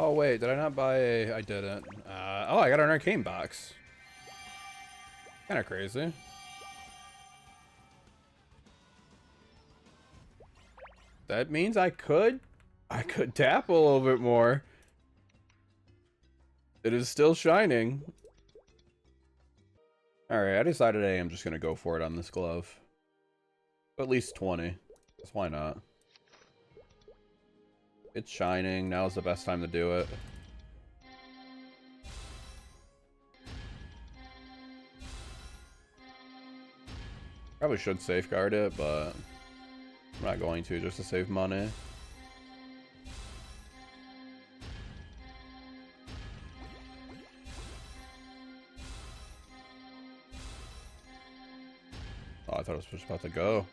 Oh, wait, did I not buy a... I didn't. Oh, I got an arcane box. Kind of crazy. That means I could tap a little bit more. It is still shining. Alright, I decided I am just going to go for it on this glove. At least 20. Because why not? It's shining. Now's the best time to do it. Probably should safeguard it, but I'm not going to just to save money. Oh, I thought it was just about to go.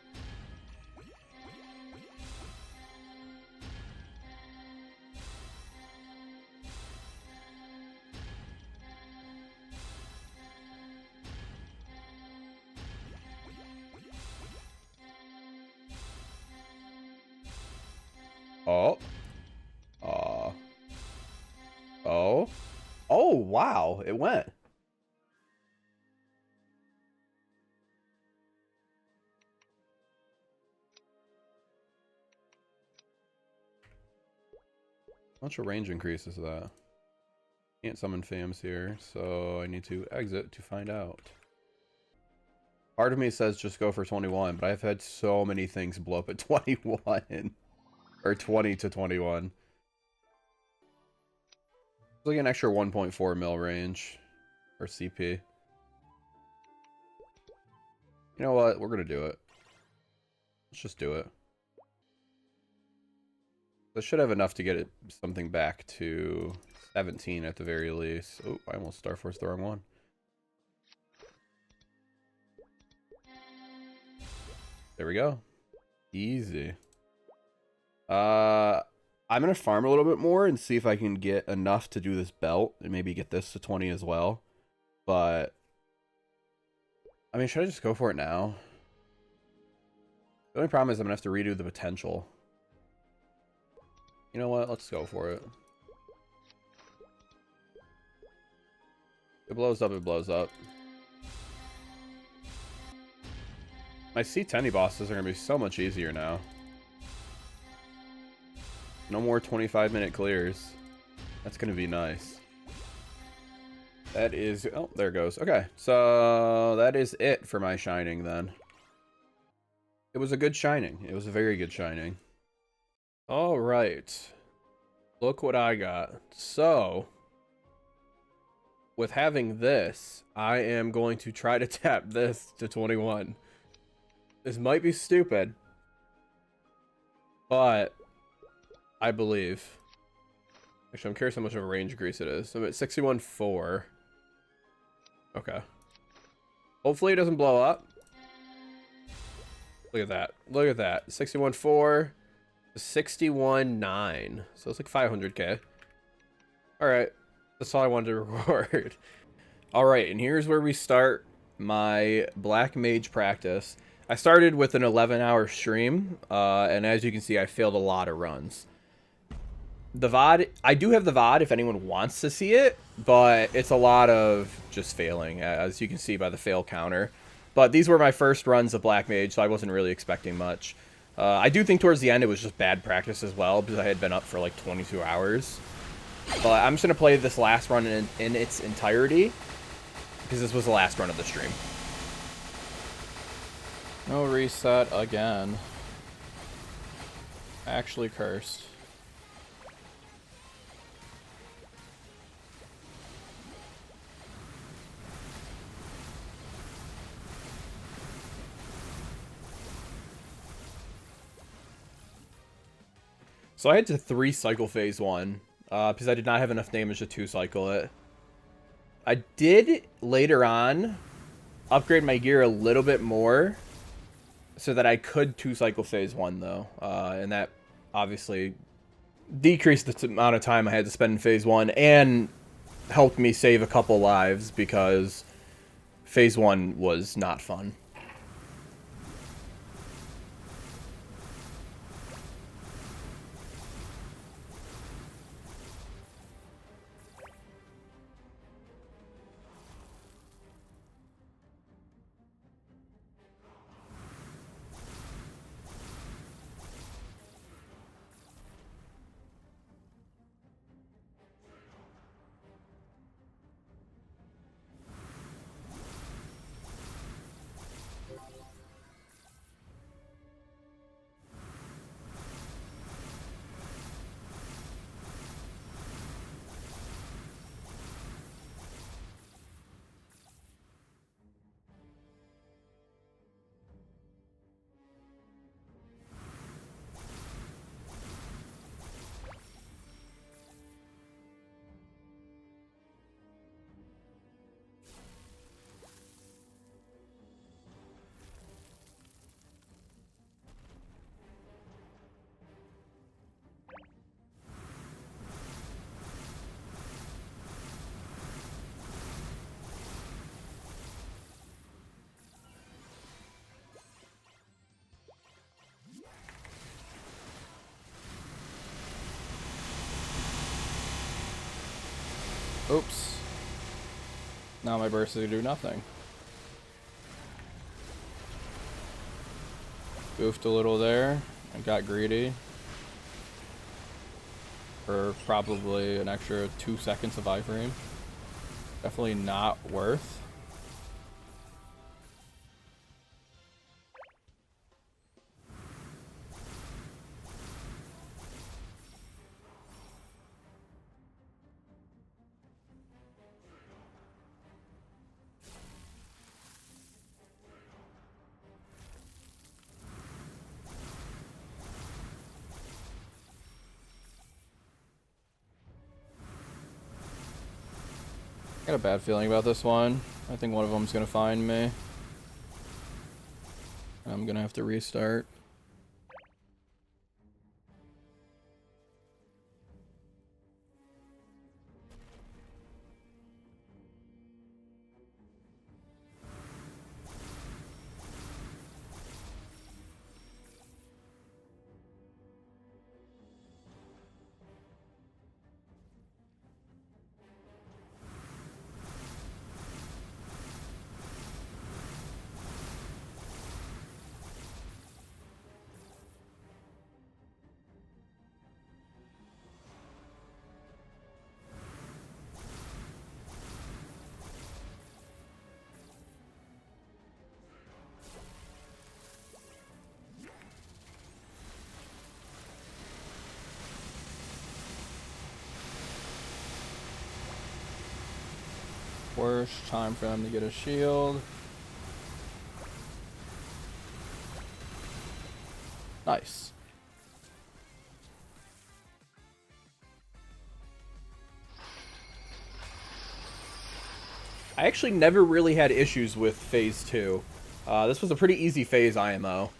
Oh. Oh. Oh, wow. It went. How much a range increase is that? Can't summon FAMs here, so I need to exit to find out. Part of me says just go for 21, but I've had so many things blow up at 21. Or 20 to 21. It's like an extra 1.4 mil range. Or CP. You know what? We're gonna do it. Let's just do it. I should have enough to get it something back to 17 at the very least. Oh, I almost Star Force the wrong one. There we go. Easy. I'm gonna farm a little bit more and see if I can get enough to do this belt and maybe get this to 20 as well. But I mean, should I just go for it now? The only problem is I'm gonna have to redo the potential. You know what? Let's go for it. It blows up, it blows up. My C10 bosses are gonna be so much easier now. No more 25-minute clears. That's gonna be nice. That is... Oh, there it goes. Okay, so that is it for my shining then. It was a good shining. It was a very good shining. Alright. Look what I got. So, with having this, I am going to try to tap this to 21. This might be stupid, but I believe. Actually, I'm curious how much of a range increase it is. So I'm at 61.4. Okay. Hopefully it doesn't blow up. Look at that. Look at that. 61.4 to 61.9. So it's like 500k. Alright. That's all I wanted to record. Alright, and here's where we start my Black Mage practice. I started with an 11-hour stream, and as you can see, I failed a lot of runs. The VOD, I do have the VOD if anyone wants to see it, but it's a lot of just failing, as you can see by the fail counter. But these were my first runs of Black Mage, so I wasn't really expecting much. I do think towards the end it was just bad practice as well, because I had been up for like 22 hours. But I'm just going to play this last run in its entirety, because this was the last run of the stream. No reset again. Actually cursed. So I had to 3-cycle phase 1, because I did not have enough damage to 2-cycle it. I did, later on, upgrade my gear a little bit more, so that I could 2-cycle phase 1, though. And that, obviously, decreased the amount of time I had to spend in phase 1, and helped me save a couple lives, because phase 1 was not fun. Oops. Now my burst is going to do nothing. Goofed a little there and got greedy. For probably an extra 2 seconds of iframe. Definitely not worth. I got a bad feeling about this one. I think one of them's gonna find me. I'm gonna have to restart. Worst time for them to get a shield. Nice. I actually never really had issues with phase 2. This was a pretty easy phase IMO.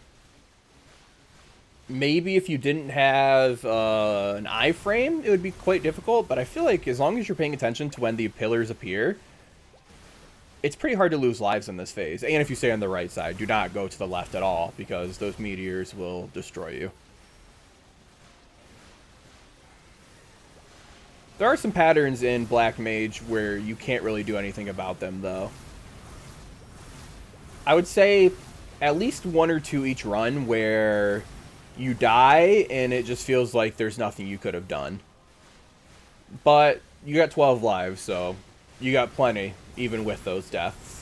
Maybe if you didn't have an iframe, it would be quite difficult, but I feel like as long as you're paying attention to when the pillars appear, it's pretty hard to lose lives in this phase. And if you stay on the right side, do not go to the left at all, because those meteors will destroy you. There are some patterns in Black Mage where you can't really do anything about them, though. I would say at least 1 or 2 each run where you die and it just feels like there's nothing you could have done. But you got 12 lives, so you got plenty, even with those deaths.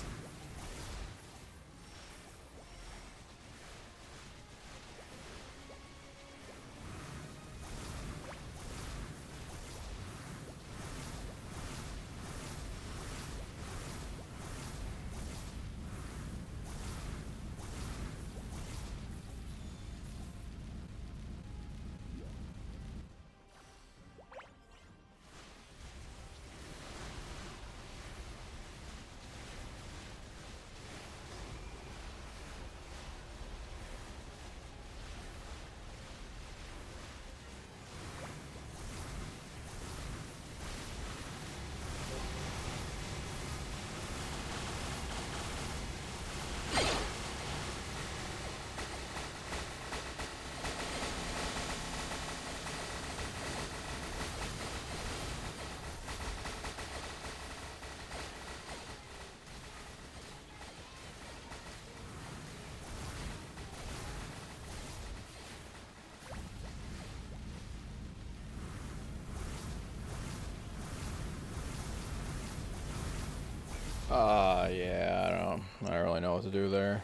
Yeah, I don't really know what to do there.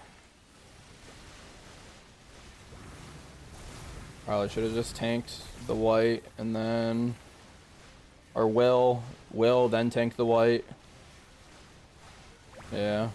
Probably should have just tanked the white and then, or will then tank the white. Yeah.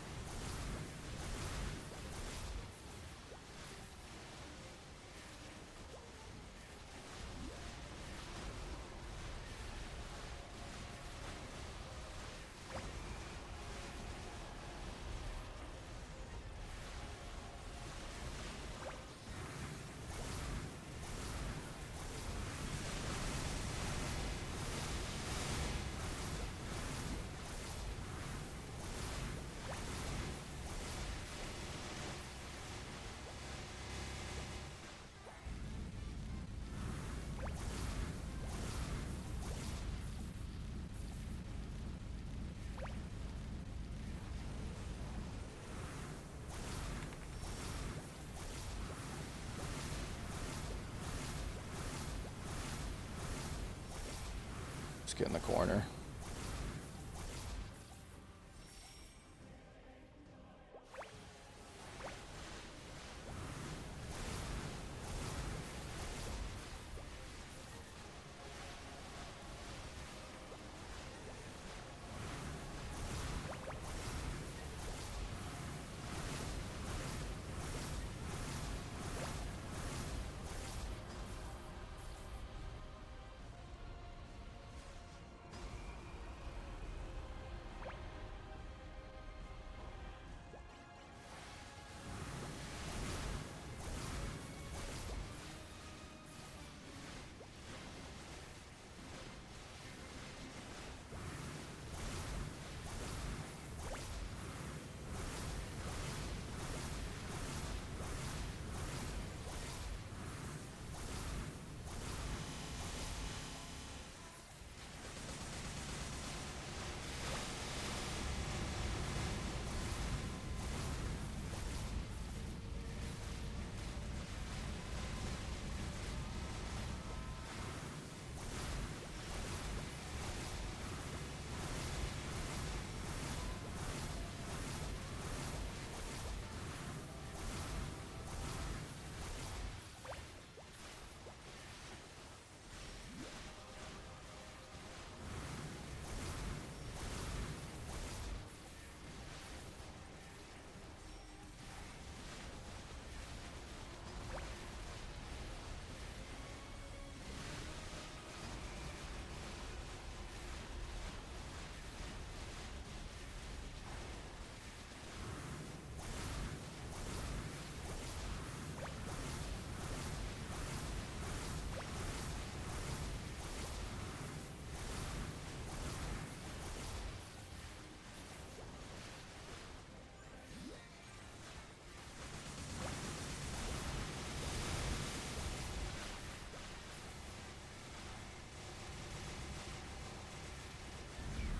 get in the corner.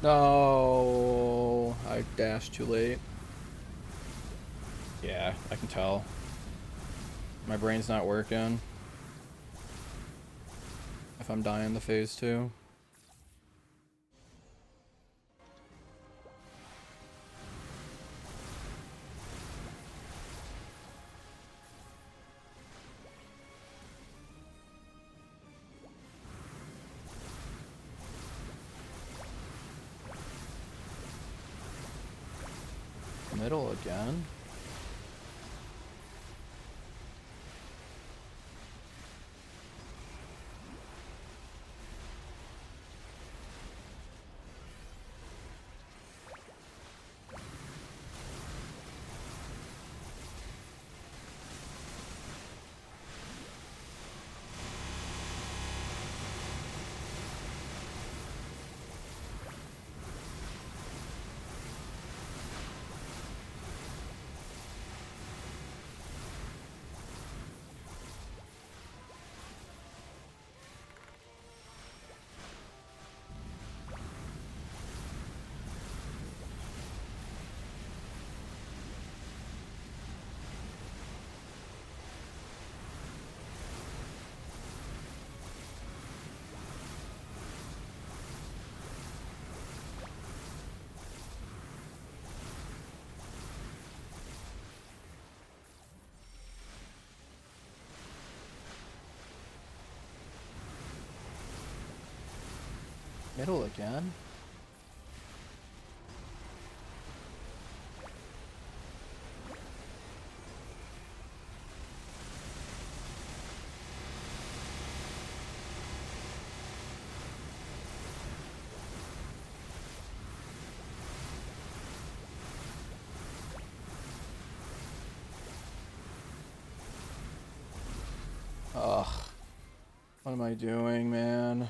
No, I dashed too late. Yeah, I can tell. My brain's not working. If I'm dying the phase 2. Middle again. Middle again. Ugh. What am I doing, man?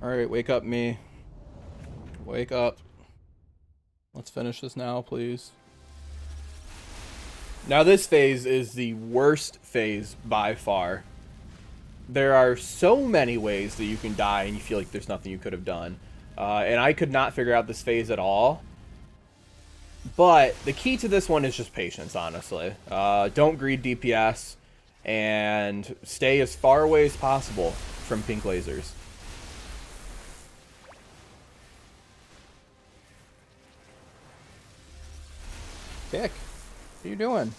Alright, wake up, me. Wake up. Let's finish this now, please. Now this phase is the worst phase by far. There are so many ways that you can die and you feel like there's nothing you could have done. And I could not figure out this phase at all. But the key to this one is just patience, honestly. Don't greed DPS and stay as far away as possible from pink lasers. Kick. What are you doing?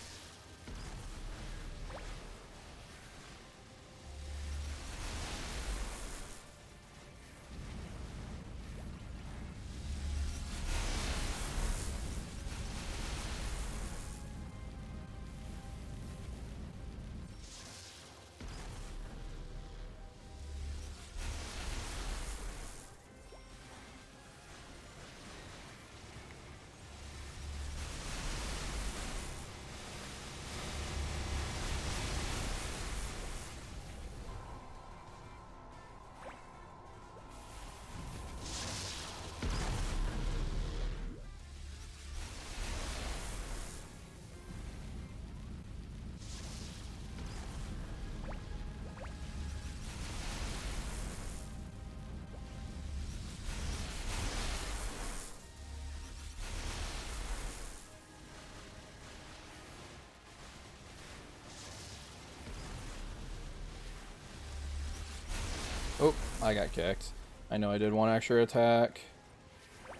Oh, I got kicked. I know I did one extra attack.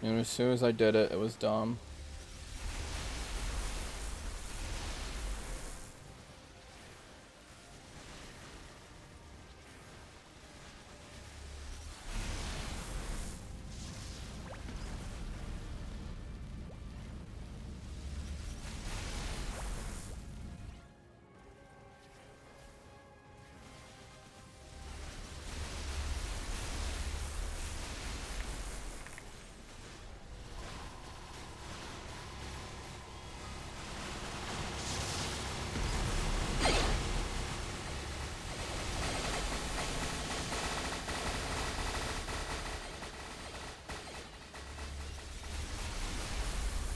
And as soon as I did it, it was dumb.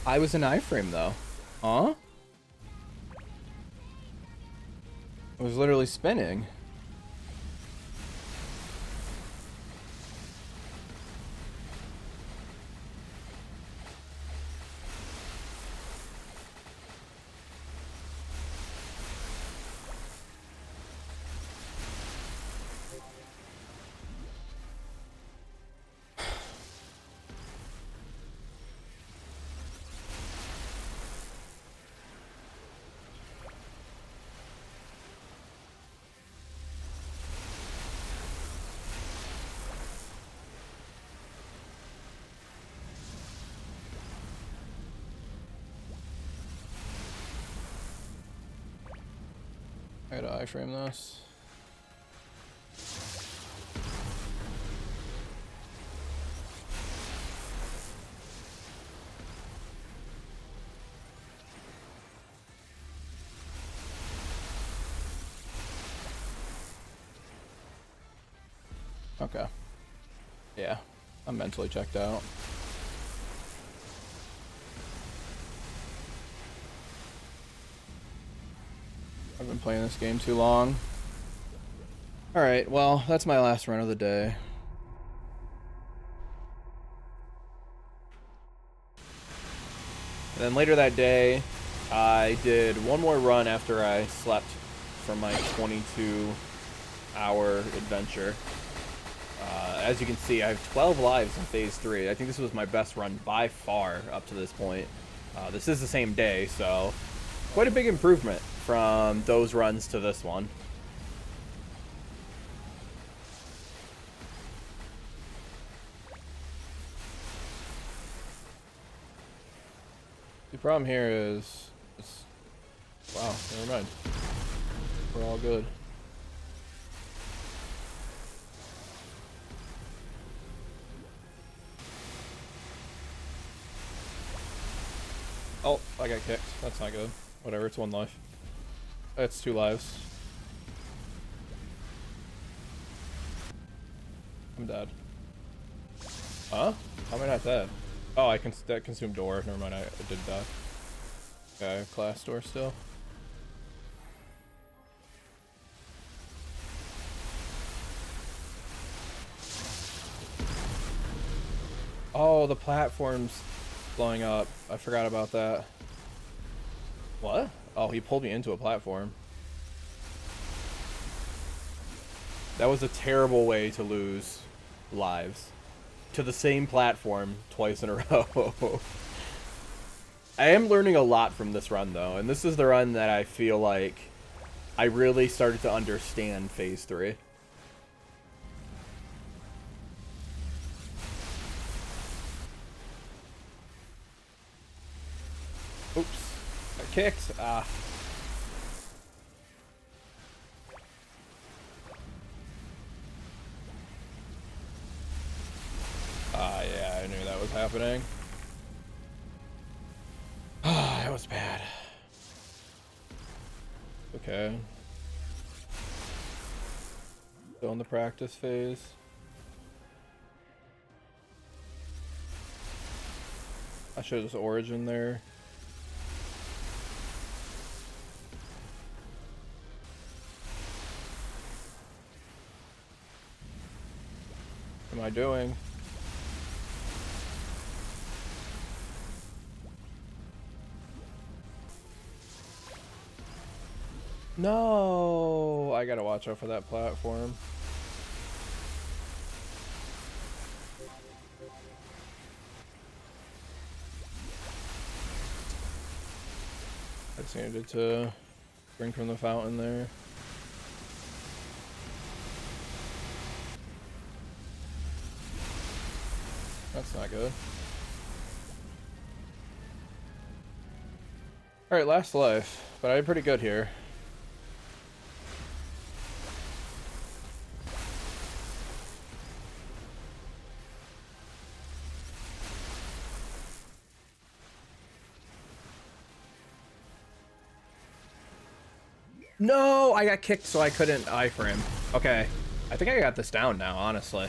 I was an iframe though. Huh? It was literally spinning. I gotta iframe this. Okay. Yeah, I'm mentally checked out. I've been playing this game too long. Alright, well, that's my last run of the day. And then later that day, I did one more run after I slept from my 22-hour adventure. As you can see, I have 12 lives in Phase 3. I think this was my best run by far up to this point. This is the same day, so quite a big improvement from those runs to this one. The problem here is... wow, never mind. We're all good. Oh, I got kicked. That's not good. Whatever, it's one life. It's 2 lives. I'm dead. Huh? How am I not dead? Oh, that consumed door. Never mind, I did that. Okay, class door still. Oh, the platform's blowing up. I forgot about that. What? Oh, he pulled me into a platform. That was a terrible way to lose lives. To the same platform twice in a row. I am learning a lot from this run, though. And this is the run that I feel like I really started to understand Phase 3. Oops. Got kicked. Ah. Ah, yeah, I knew that was happening. Ah, that was bad. Okay. Still in the practice phase. I should have just origin there. What am I doing? No, I gotta watch out for that platform. I just needed to drink from the fountain there. That's not good. Alright, last life, but I did pretty good here. No, I got kicked so I couldn't iframe. Okay, I think I got this down now, honestly.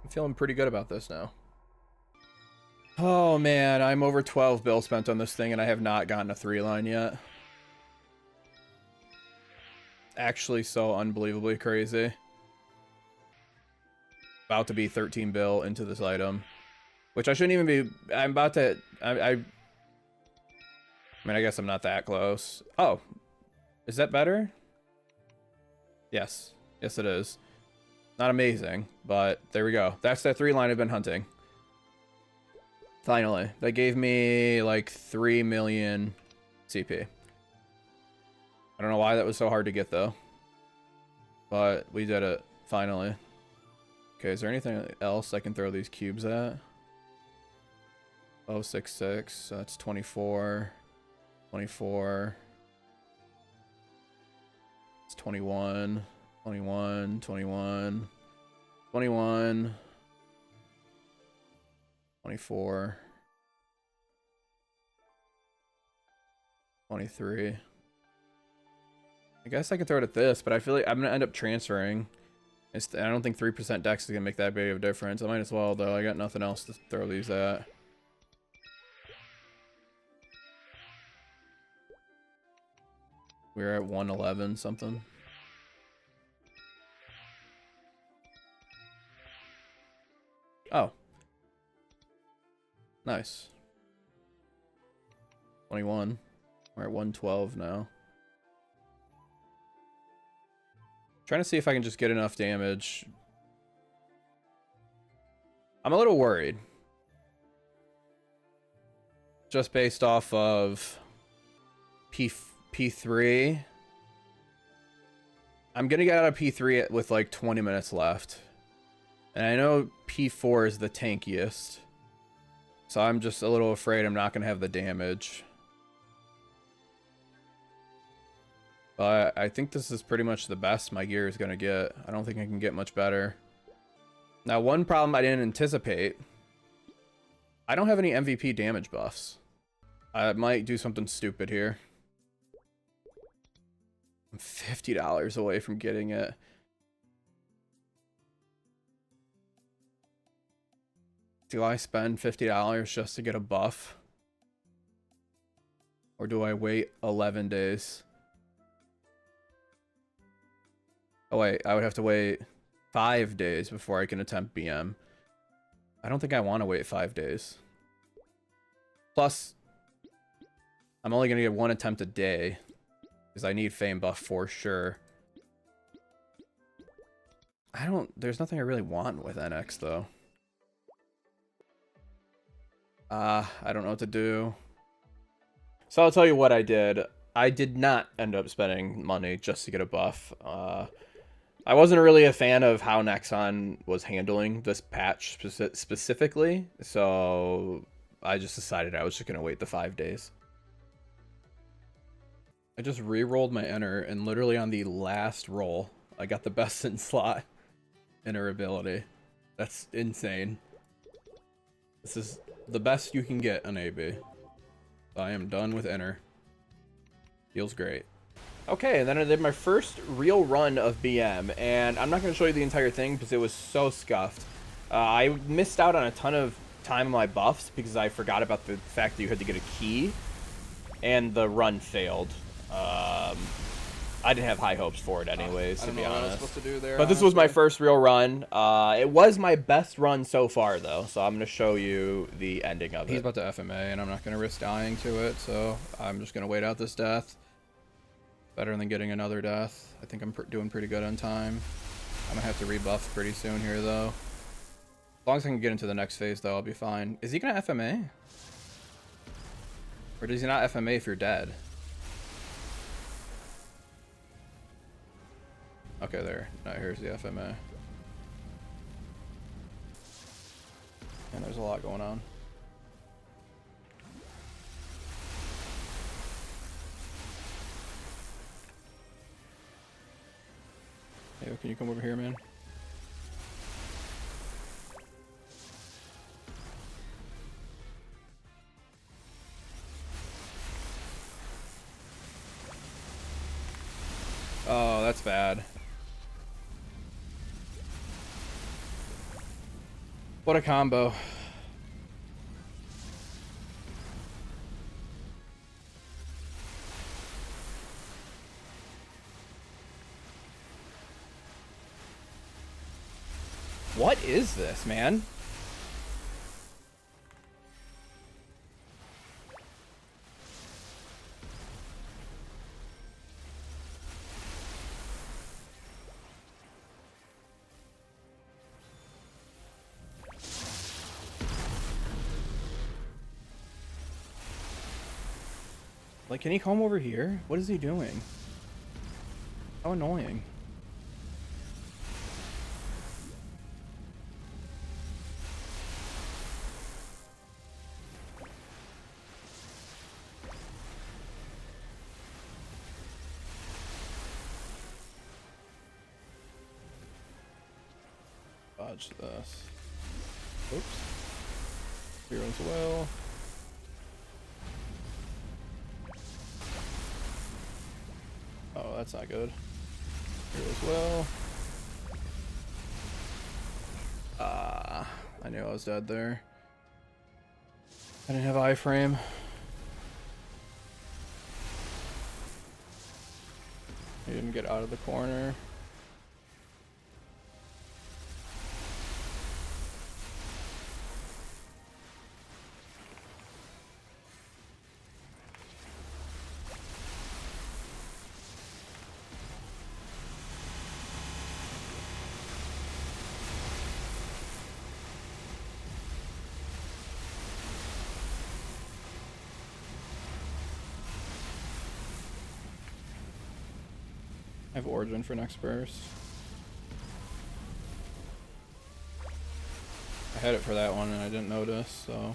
I'm feeling pretty good about this now. Oh man, I'm over 12 bill spent on this thing and I have not gotten a 3-line yet. Actually so unbelievably crazy. About to be 13 bill into this item. Which I shouldn't even be... I'm about to... I mean, I guess I'm not that close. Oh. Is that better? Yes. Yes, it is. Not amazing, but there we go. That's that 3-line I've been hunting. Finally. That gave me, like, 3 million CP. I don't know why that was so hard to get, though. But we did it. Finally. Okay, is there anything else I can throw these cubes at? 066, so that's 24. 24. It's 21. 21. 21. 21. 24. 23. I guess I could throw it at this, but I feel like I'm going to end up transferring. I don't think 3% dex is going to make that big of a difference. I might as well, though. I got nothing else to throw these at. We're at 111 something. Oh. Nice. 21. We're at 112 now. Trying to see if I can just get enough damage. I'm a little worried. Just based off of P3. I'm gonna get out of P3 with like 20 minutes left. And I know P4 is the tankiest. So I'm just a little afraid I'm not gonna have the damage. But I think this is pretty much the best my gear is going to get. I don't think I can get much better. Now, one problem I didn't anticipate. I don't have any MVP damage buffs. I might do something stupid here. I'm $50 away from getting it. Do I spend $50 just to get a buff? Or do I wait 11 days? Oh wait, I would have to wait 5 days before I can attempt BM. I don't think I want to wait 5 days. Plus, I'm only going to get 1 attempt a day. Because I need Fame buff for sure. There's nothing I really want with NX though. I don't know what to do. So I'll tell you what I did. I did not end up spending money just to get a buff. I wasn't really a fan of how Nexon was handling this patch specifically, so I just decided I was just going to wait the 5 days. I just re-rolled my enter, and literally on the last roll, I got the best in slot enter ability. That's insane. This is the best you can get on AB. I am done with enter. Feels great. Okay, and then I did my first real run of BM, and I'm not going to show you the entire thing because it was so scuffed. I missed out on a ton of time on my buffs because I forgot about the fact that you had to get a key, and the run failed. I didn't have high hopes for it anyways, to be honest. I was supposed to do there, but this was my first real run. It was my best run so far, though, so I'm going to show you the ending of it. He's about to FMA, and I'm not going to risk dying to it, so I'm just going to wait out this death. Better than getting another death. I think I'm doing pretty good on time. I'm going to have to rebuff pretty soon here, though. As long as I can get into the next phase, though, I'll be fine. Is he going to FMA? Or does he not FMA if you're dead? Okay, there. Now here's the FMA. And there's a lot going on. Hey, can you come over here, man? Oh, that's bad. What a combo. What is this, man? Like, can he come over here? What is he doing? How annoying. Dodge this. Oops. Here as well. Oh, that's not good. Here as well. I knew I was dead there. I didn't have iframe. He didn't get out of the corner. I have Origin for next burst. I had it for that one and I didn't notice, so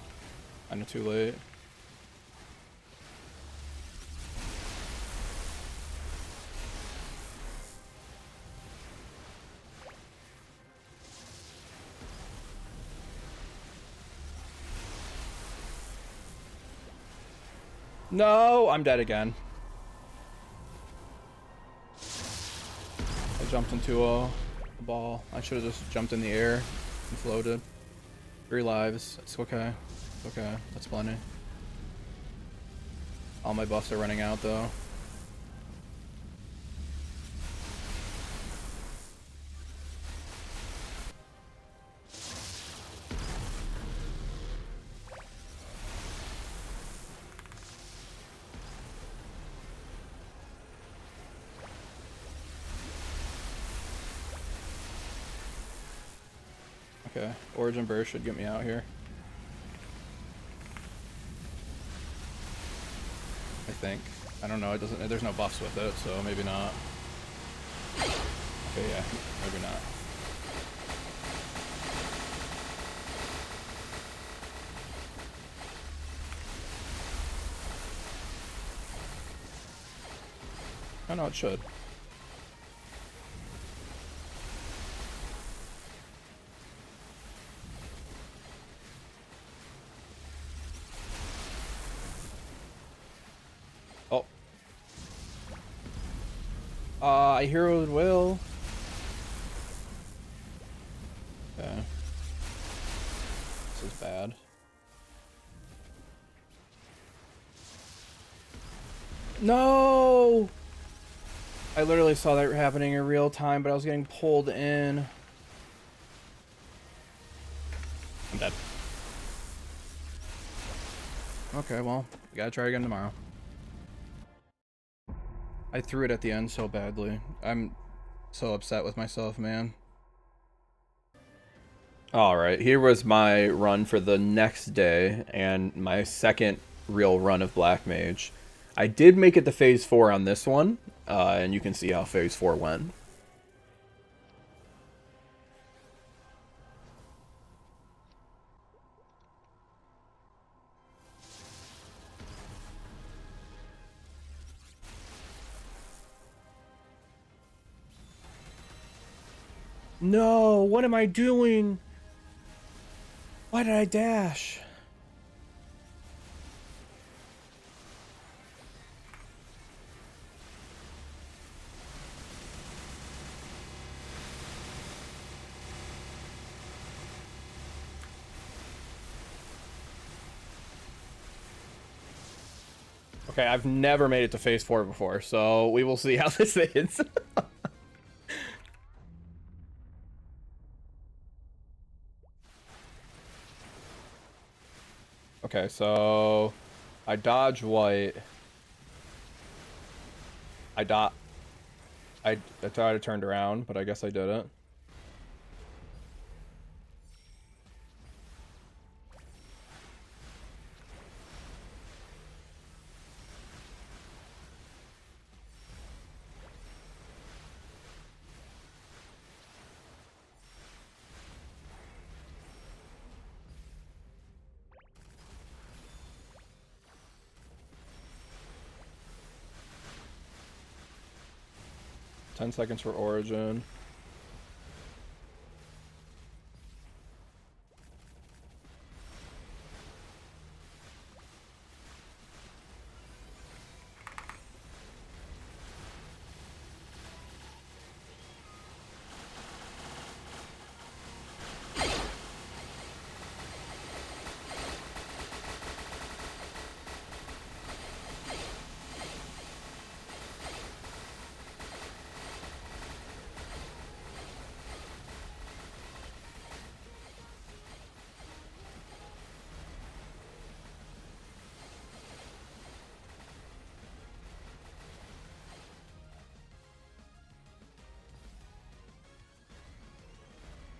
kinda too late. No, I'm dead again. jumped into a ball. I should have just jumped in the air and floated. 3 lives. It's okay. It's okay. That's plenty. All my buffs are running out though. Okay, Origin Burst should get me out here. I think. I don't know, it doesn't, there's no buffs with it, so maybe not. Okay, yeah, maybe not. Oh no, it should. Oh. I heroed Will. Okay. This is bad. No! I literally saw that happening in real time, but I was getting pulled in. I'm dead. Okay, well, we gotta try again tomorrow. I threw it at the end so badly. I'm so upset with myself, man. Alright, here was my run for the next day, and my second real run of Black Mage. I did make it to Phase 4 on this one, and you can see how Phase 4 went. No, what am I doing? Why did I dash? Okay, I've never made it to Phase 4 before, so we will see how this is. Okay, so I dodge white. I thought I turned around, but I guess I didn't. Ten seconds for Origin.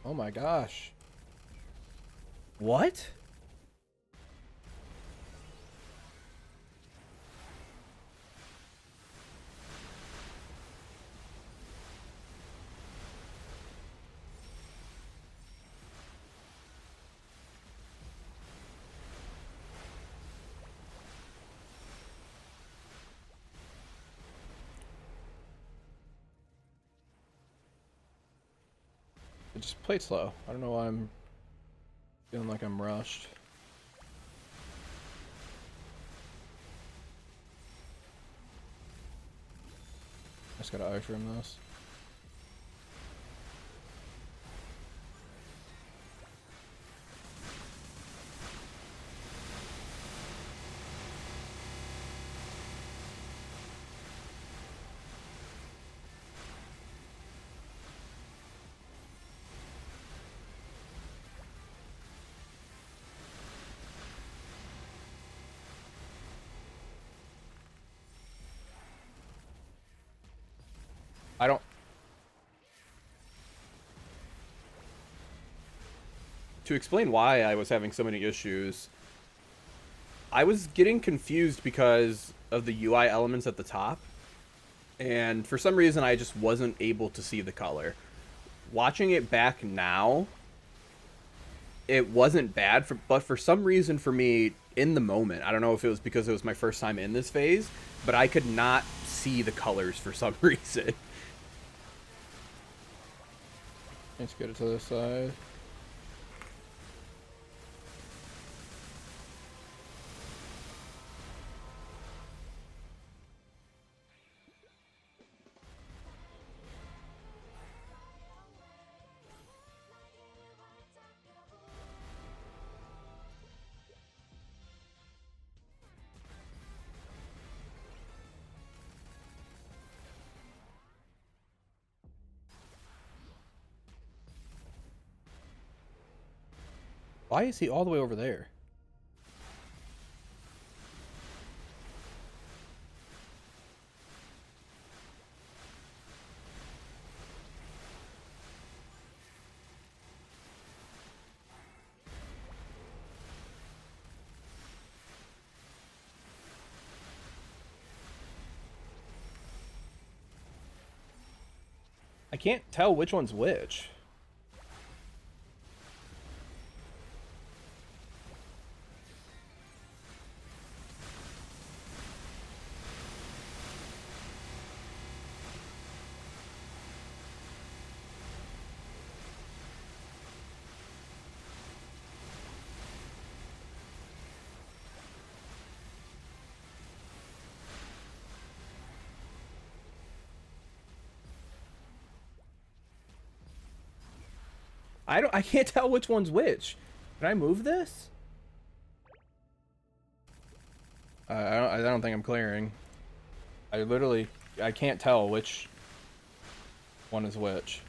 Oh my gosh. What? I just played slow. I don't know why I'm feeling like I'm rushed. I just gotta iframe this. I don't... To explain why I was having so many issues, I was getting confused because of the UI elements at the top. And for some reason, I just wasn't able to see the color. Watching it back now, it wasn't bad, but for some reason for me, in the moment, I don't know if it was because it was my first time in this phase, but I could not see the colors for some reason. Let's get it to this side. Why is he all the way over there? I can't tell which one's which. I can't tell which one's which. Can I move this? I don't think I'm clearing. I can't tell which one is which.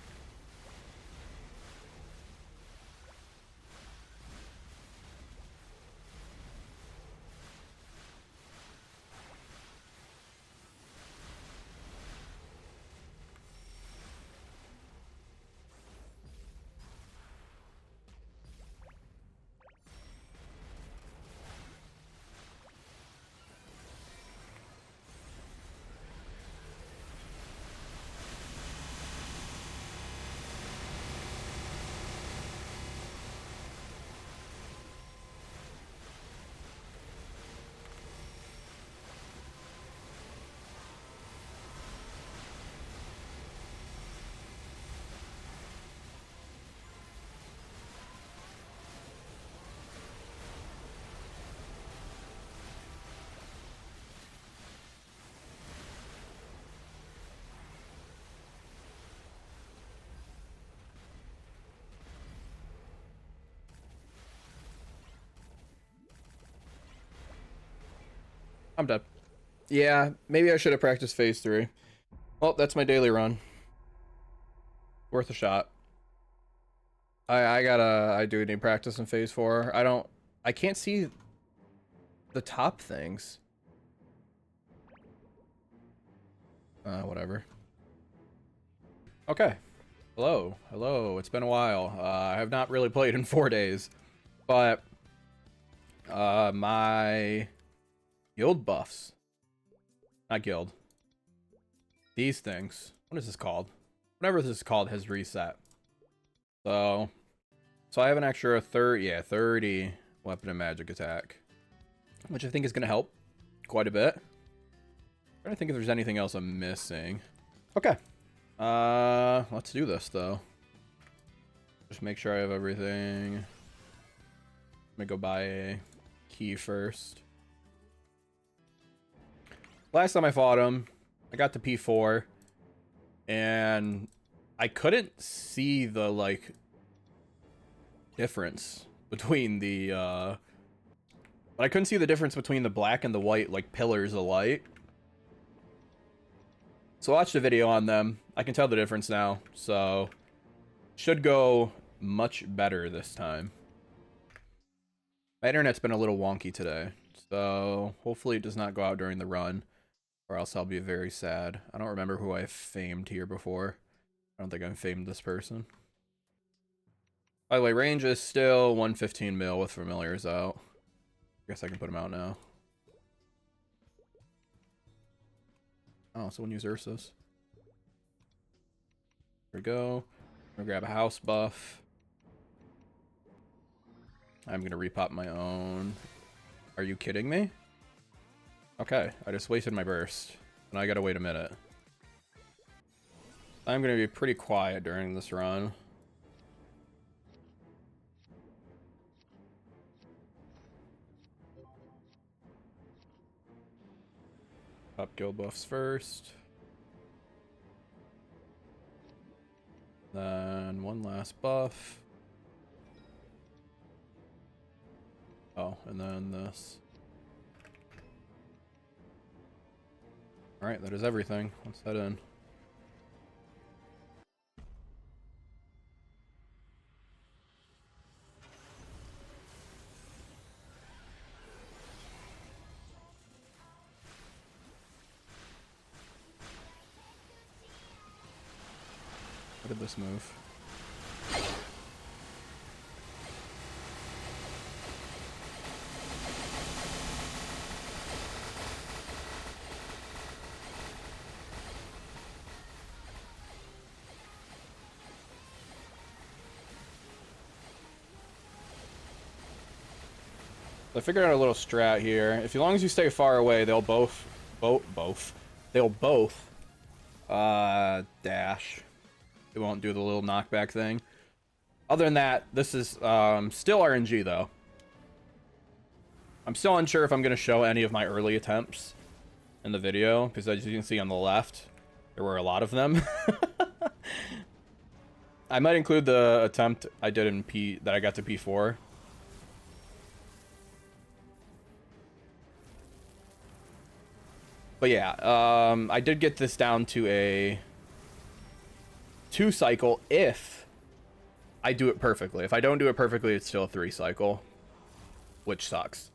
I'm done. Yeah, maybe I should have practiced phase 3. Well, that's my daily run. Worth a shot. I do need practice in phase 4. I can't see the top things. Whatever. Okay. Hello. It's been a while. I have not really played in 4 days, but my guild buffs, not guild, these things. What is this called? Whatever this is called has reset. So I have an extra 30 weapon and magic attack, which I think is going to help quite a bit. I'm trying to think if there's anything else I'm missing. Okay. Let's do this, though. Just make sure I have everything. Let me go buy a key first. Last time I fought him, I got to P4, and I couldn't see the, like, difference between the, but I couldn't see the difference between the black and the white, like, pillars of light. So I watched a video on them. I can tell the difference now, so should go much better this time. My internet's been a little wonky today, so hopefully it does not go out during the run. or else I'll be very sad. I don't remember who I famed here before. I don't think I've famed this person. By the way, range is still 115 mil with familiars out. Guess I can put him out now. Oh, someone use Ursus. There we go. I'm gonna grab a house buff. I'm gonna repop my own. Are you kidding me? Okay, I just wasted my burst. And I gotta wait a minute. I'm gonna be pretty quiet during this run. Pop guild buffs first. Then one last buff. Oh, and then this. Alright, that is everything. Let's head in. What did this move? I figured out a little strat here. If as long as you stay far away, they'll both dash. They won't do the little knockback thing. Other than that, this is still RNG though. I'm still unsure if I'm going to show any of my early attempts in the video, because as you can see on the left, there were a lot of them. I might include the attempt I did in that I got to P4. But yeah, I did get this down to a 2 cycle if I do it perfectly. If I don't do it perfectly, it's still a 3 cycle, which sucks.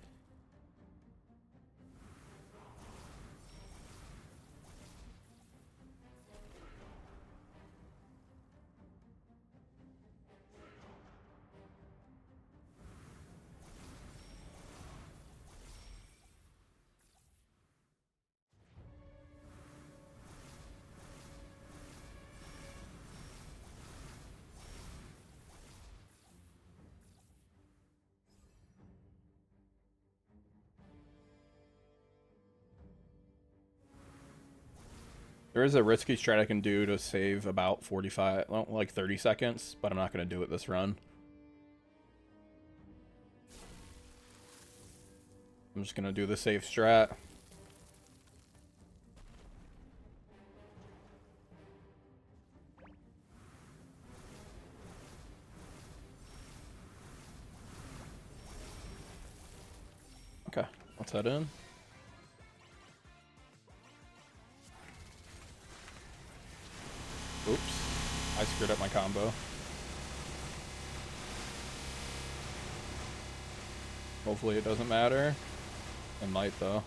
There is a risky strat I can do to save about 45, well, like 30 seconds, but I'm not going to do it this run. I'm just going to do the safe strat. Okay, let's head in. Oops, I screwed up my combo. Hopefully it doesn't matter. It might though.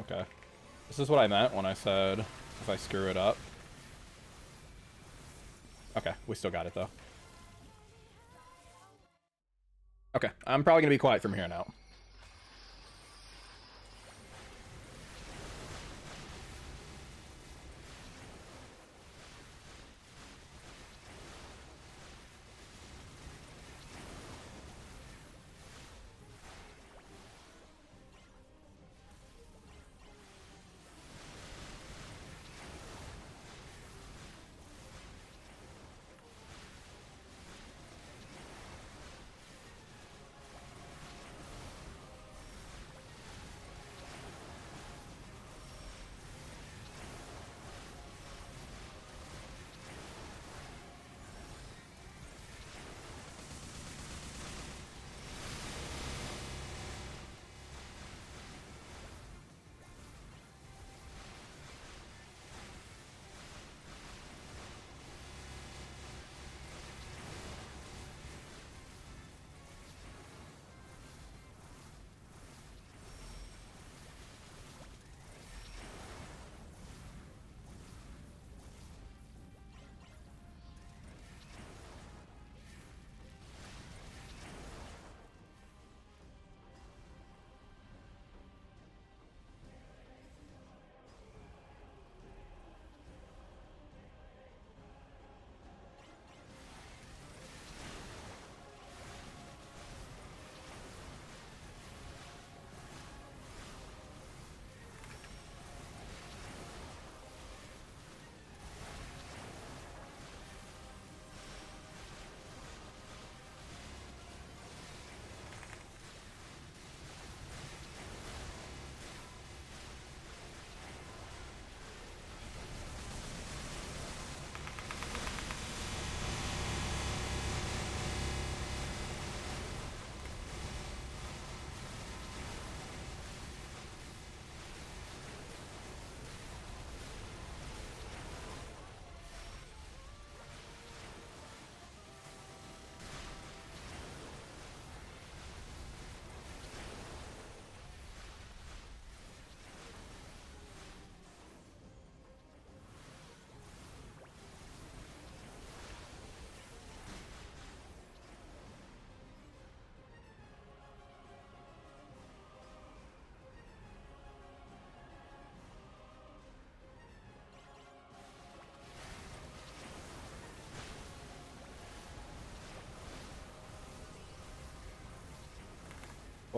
Okay. This is what I meant when I said if I screw it up. Okay, we still got it though. Okay, I'm probably gonna be quiet from here on out.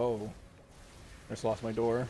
Oh. I just lost my door.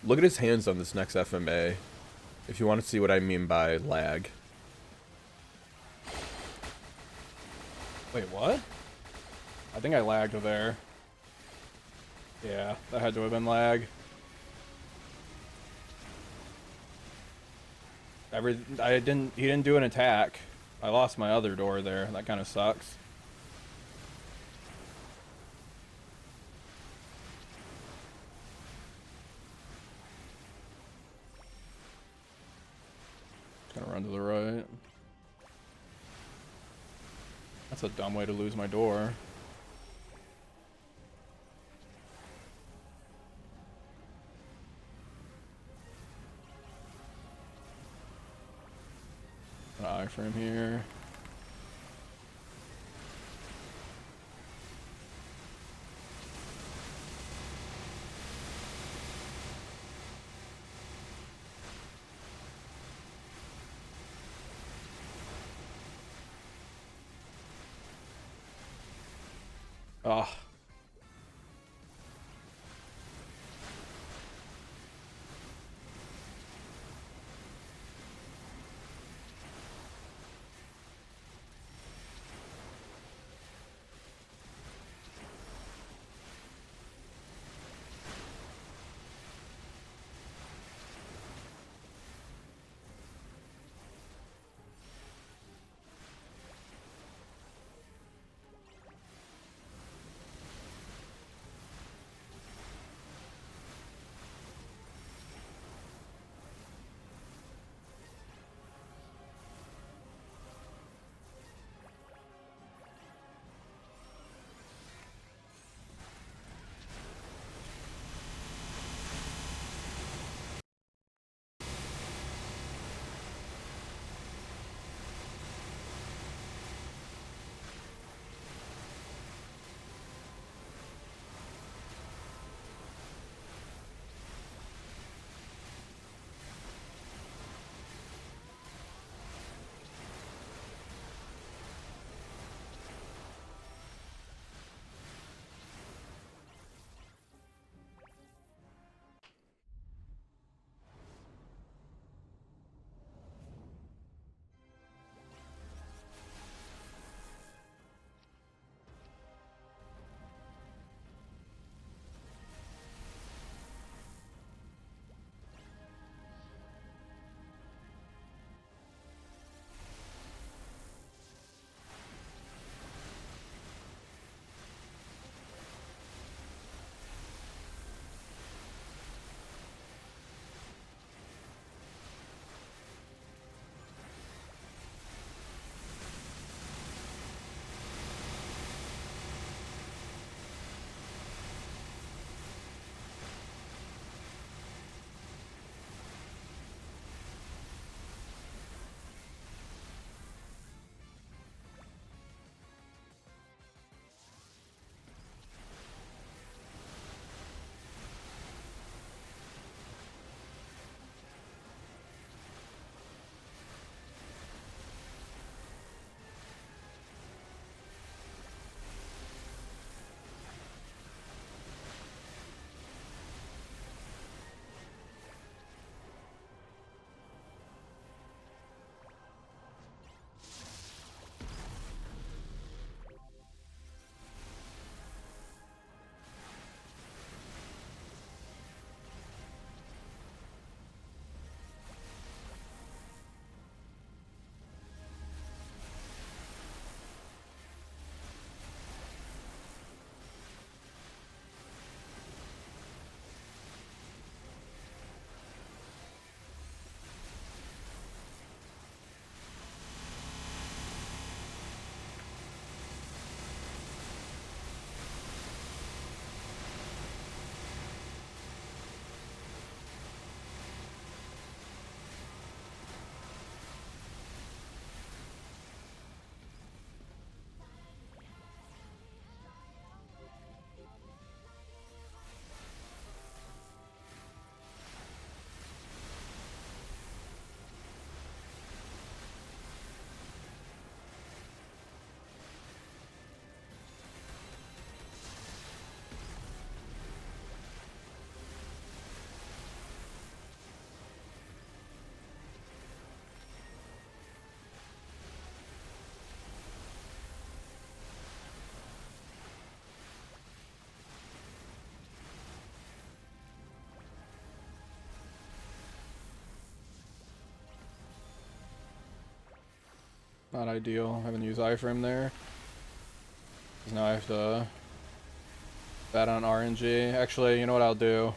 Look at his hands on this next FMA, if you want to see what I mean by lag. Wait, what? I think I lagged there. Yeah, that had to have been lag. He didn't do an attack. I lost my other door there. That kind of sucks. Gonna run to the right. That's a dumb way to lose my door. An eye frame here. Ah. not ideal having to use iframe there. 'Cause now I have to bet on RNG. Actually, you know what I'll do?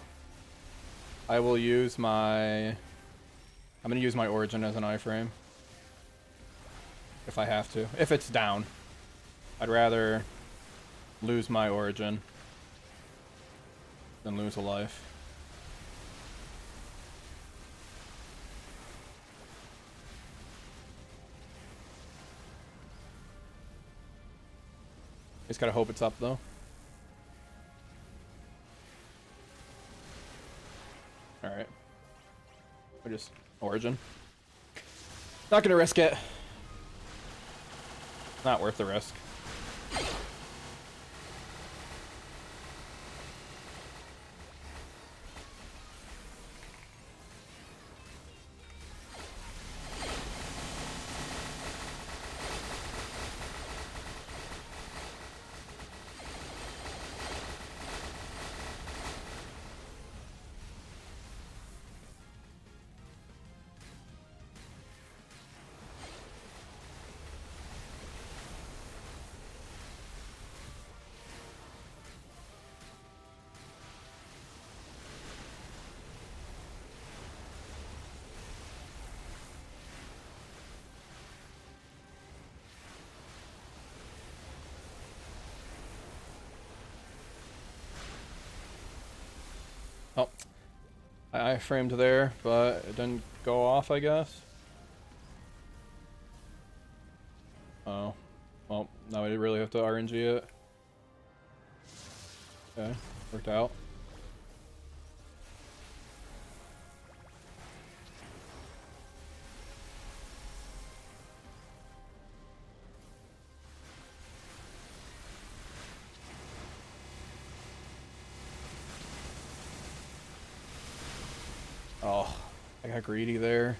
I will use my... I'm gonna use my origin as an iframe. If I have to. If it's down. I'd rather lose my origin than lose a life. Just gotta hope it's up though. Alright. Or just origin. Not gonna risk it. Not worth the risk. Oh, I framed there, but it didn't go off, I guess. Oh, well, now we really have to RNG it. Okay, worked out. Oh, I got greedy there.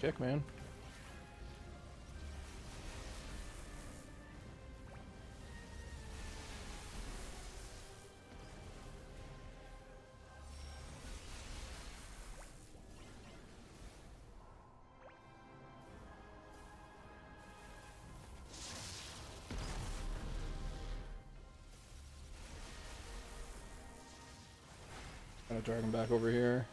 Kick, man. Gonna drag him back over here.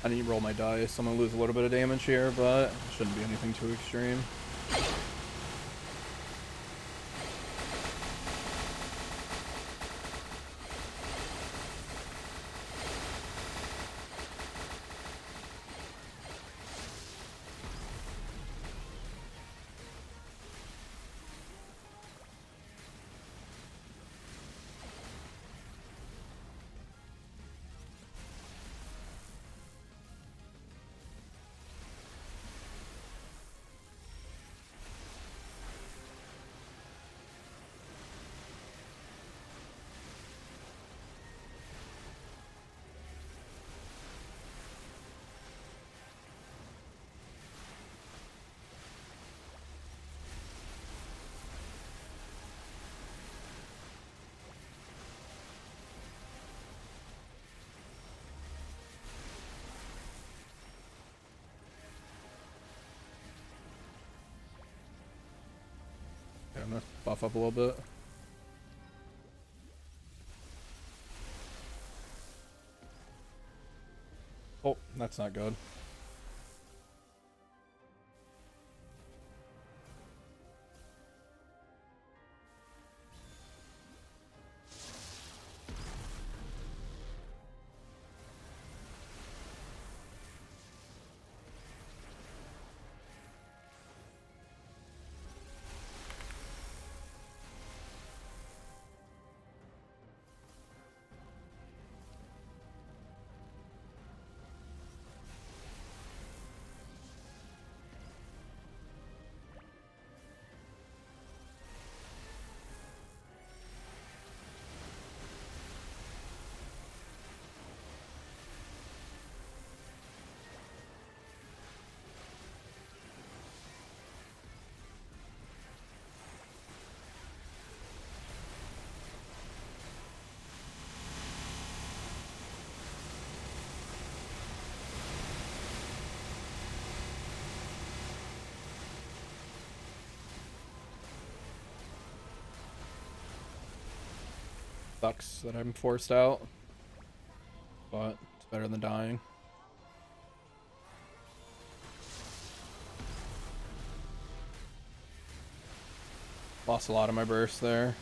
I need to roll my dice. I'm gonna lose a little bit of damage here, but it shouldn't be anything too extreme. Okay, I'm gonna buff up a little bit. Oh, that's not good. Sucks that I'm forced out, but it's better than dying. Lost a lot of my burst there.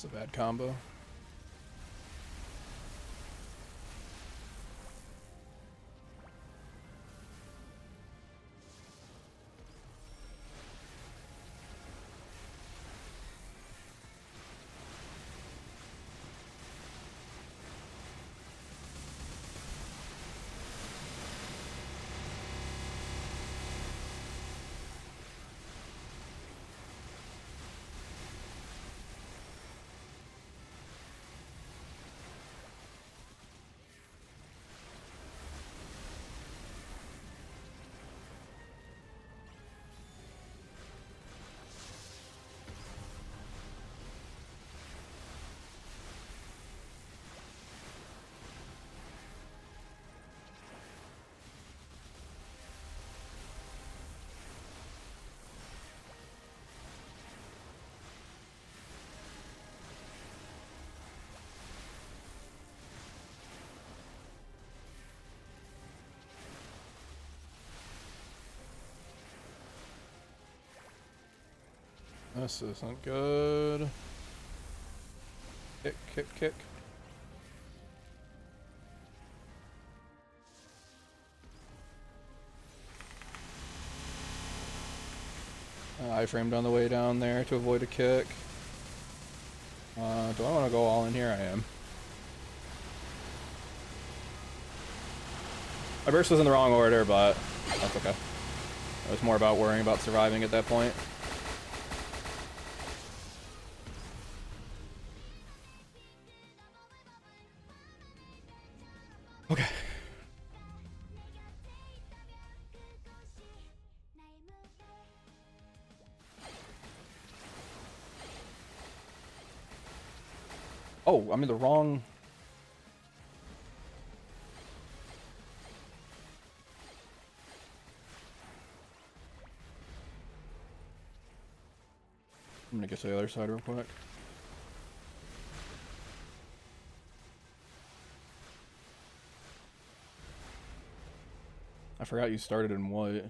It's a bad combo. This isn't good. Kick, kick, kick. I framed on the way down there to avoid a kick. Do I want to go all in here? I am. My burst was in the wrong order, but that's okay. It was more about worrying about surviving at that point. Okay. Oh, I'm in the wrong... get to the other side real quick. I forgot you started in white.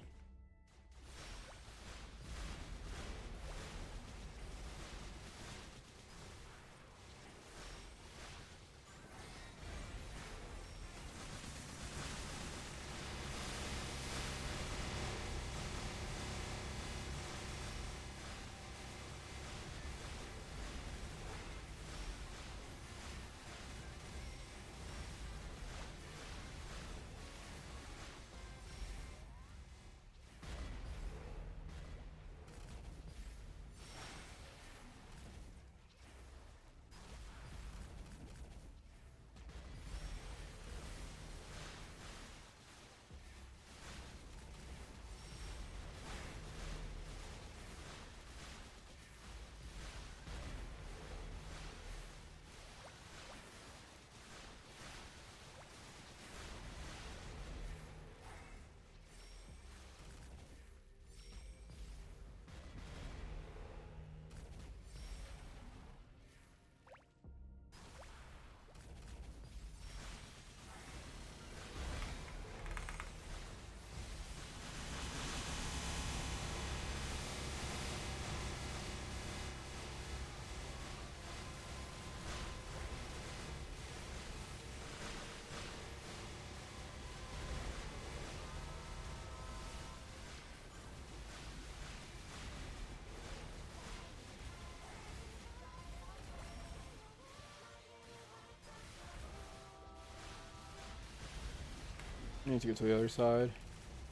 I need to get to the other side.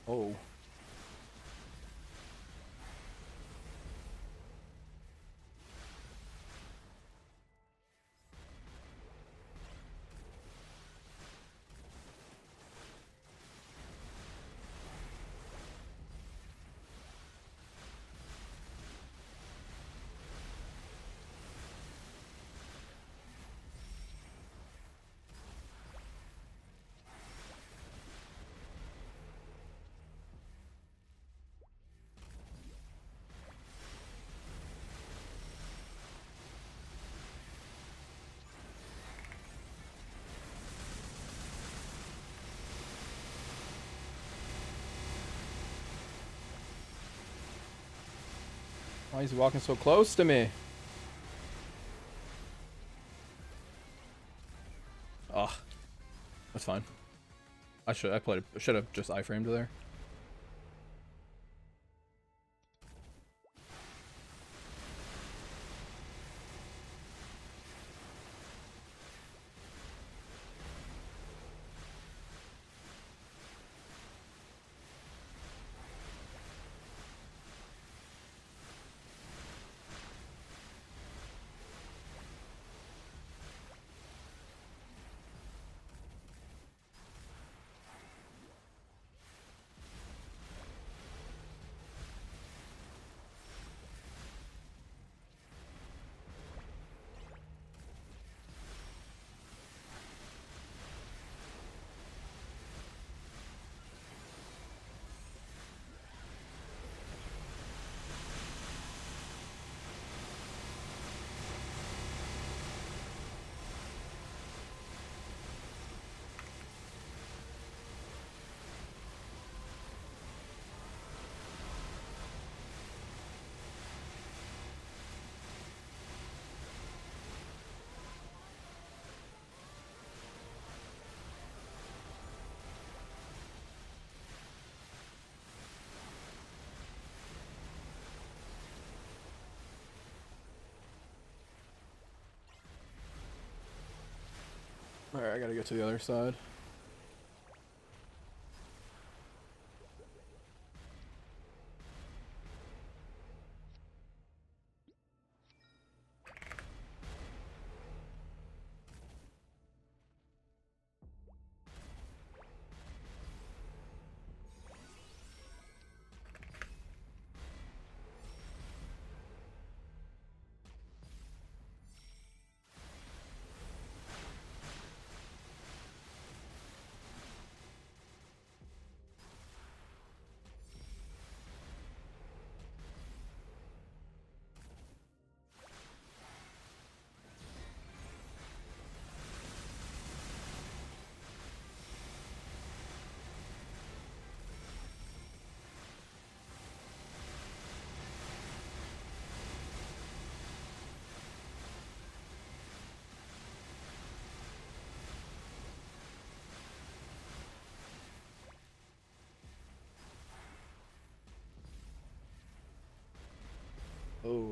Oh. Why is he walking so close to me? Oh, that's fine. I should have just iframed there. Alright, I gotta get to the other side.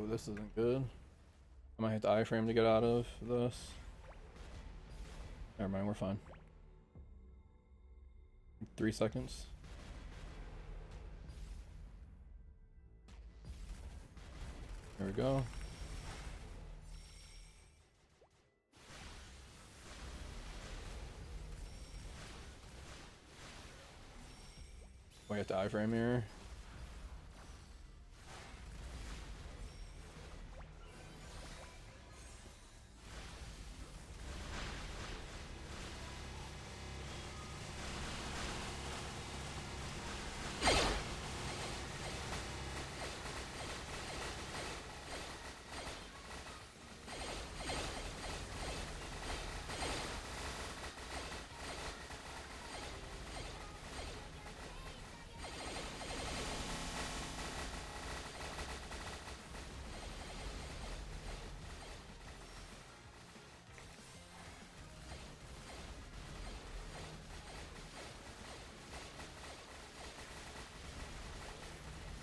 Ooh, this isn't good. I might hit the iframe to get out of this. Never mind, we're fine. 3 seconds. There we go. We have to iframe here.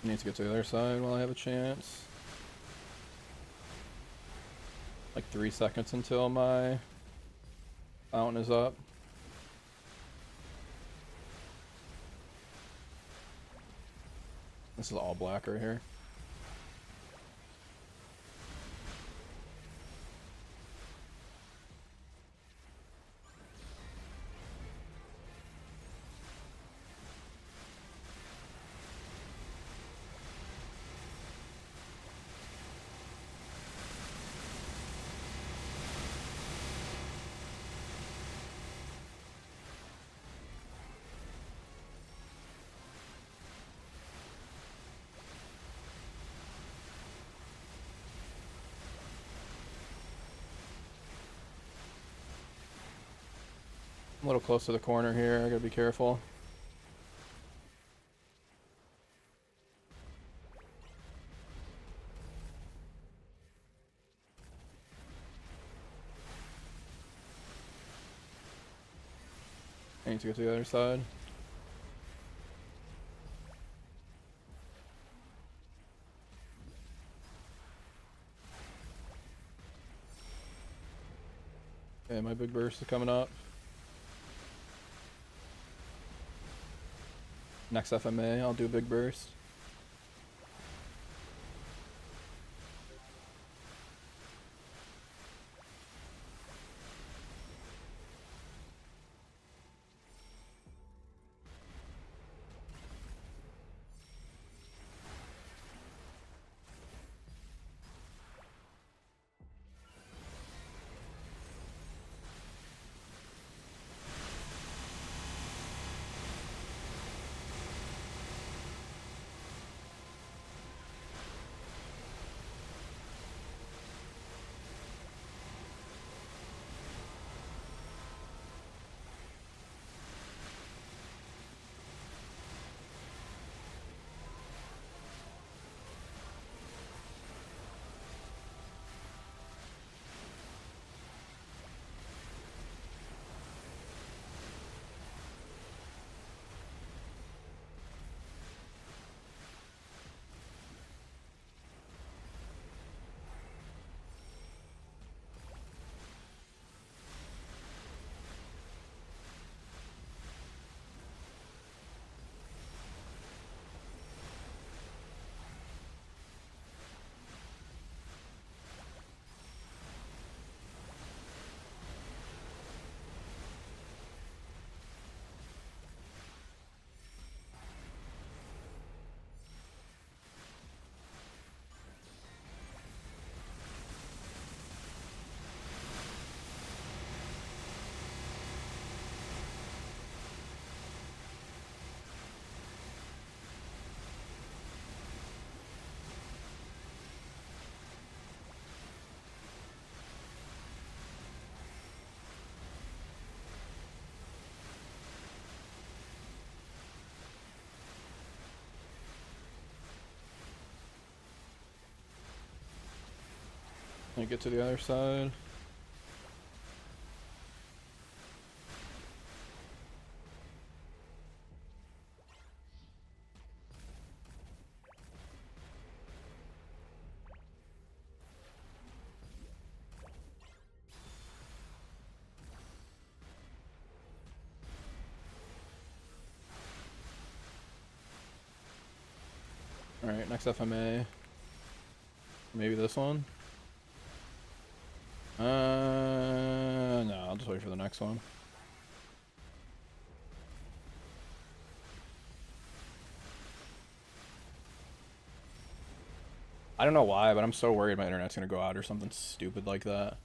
I need to get to the other side while I have a chance. Like 3 seconds until my fountain is up. This is all black right here. I'm a little close to the corner here, I gotta be careful. I need to go to the other side. Okay, my big burst is coming up. Next FMA, I'll do a big burst. Can I get to the other side? Alright, next FMA. Maybe this one? No, I'll just wait for the next one. I don't know why, but I'm so worried my internet's gonna go out or something stupid like that.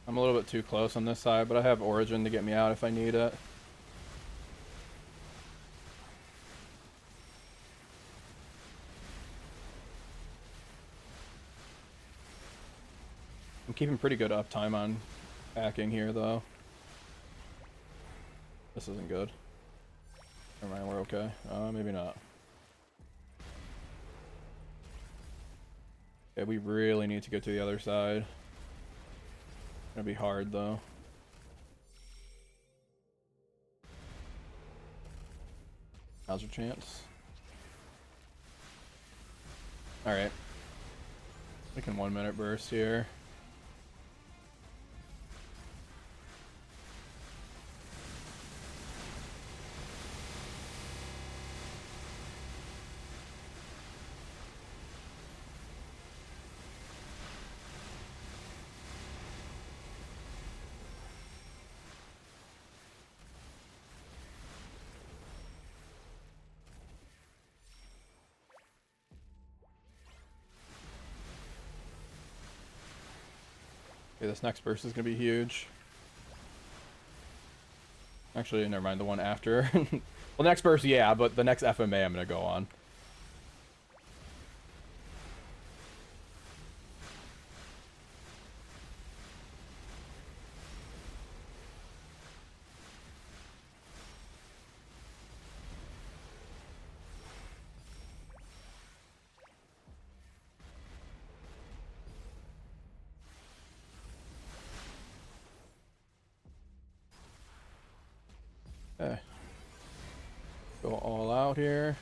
I'm a little bit too close on this side, but I have Origin to get me out if I need it. I'm keeping pretty good uptime on backing here, though. This isn't good. Never mind, we're okay. Maybe not. Okay, we really need to get to the other side. Gonna be hard, though. How's your chance? Alright. We can 1 minute burst here. Okay, this next burst is gonna be huge. Actually, never mind, the one after. Well, next burst, yeah, but the next FMA I'm gonna go on. Okay. Go all out here.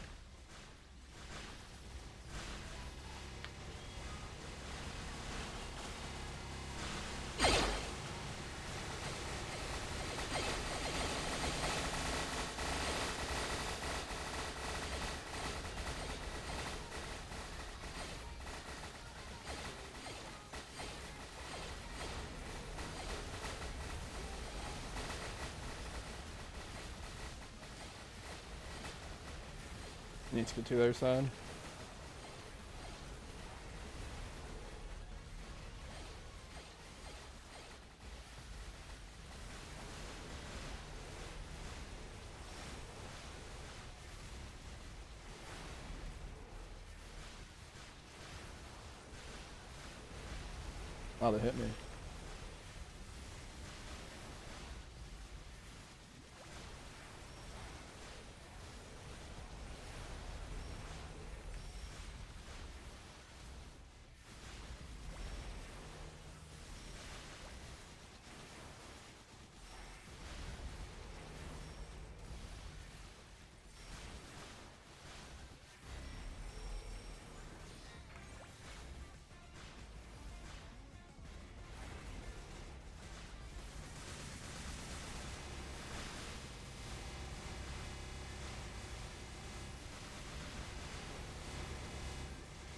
Need to get to the other side. Oh, they hit me.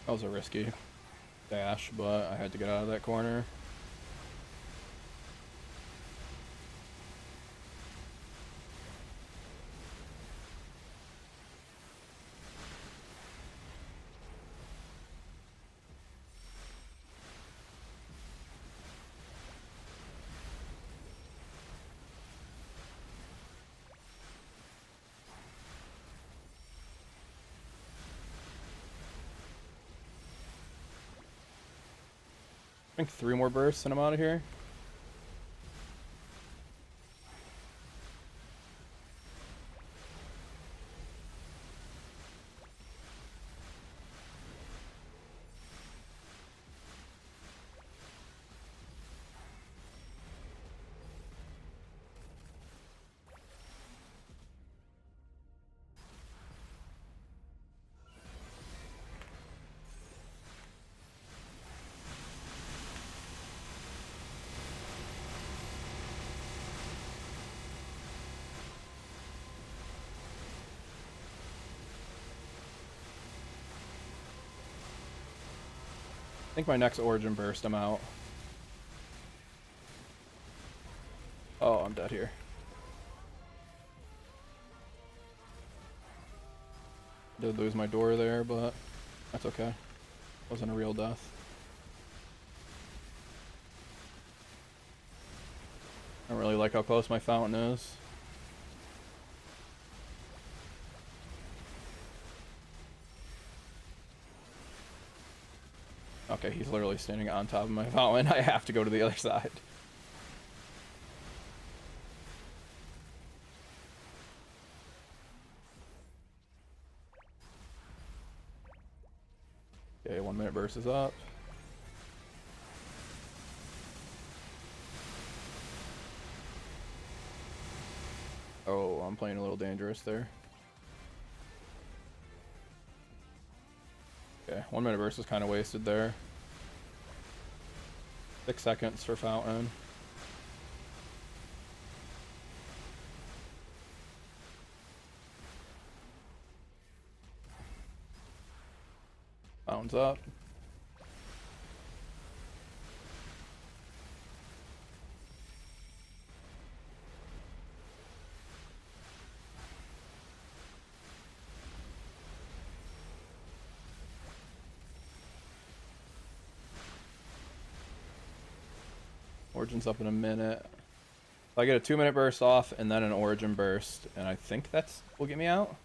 That was a risky dash, but I had to get out of that corner. think 3 more bursts and I'm out of here. I think my next Origin Burst, I'm out. Oh, I'm dead here. Did lose my door there, but that's okay. Wasn't a real death. I don't really like how close my fountain is. Okay, he's literally standing on top of my fountain. I have to go to the other side. Okay, 1 minute burst is up. Oh, I'm playing a little dangerous there. Okay, 1 minute burst is kind of wasted there. 6 seconds for fountain. Fountain's up. Origin's up in a minute. So I get a 2 minute burst off and then an Origin burst, and I think that's will get me out.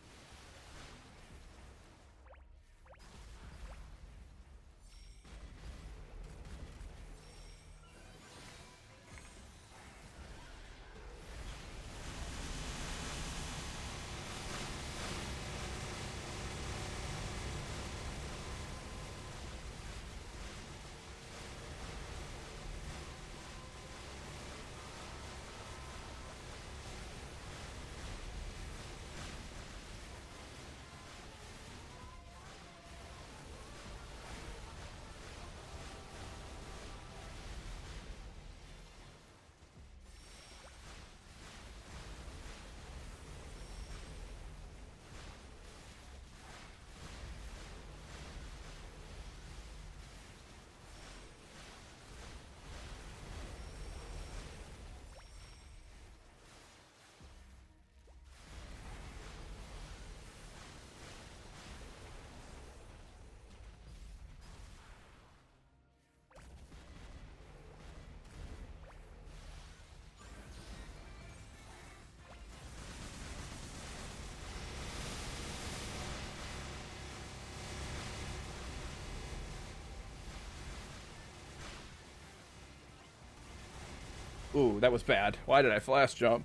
Ooh, that was bad. Why did I flash jump?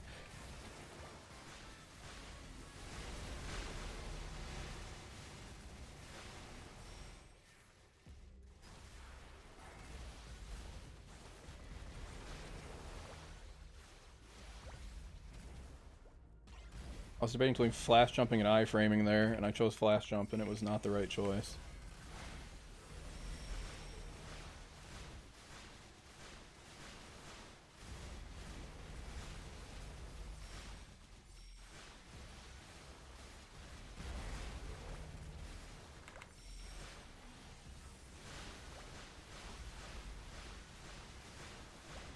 I was debating between flash jumping and iframing there, and I chose flash jump, and it was not the right choice.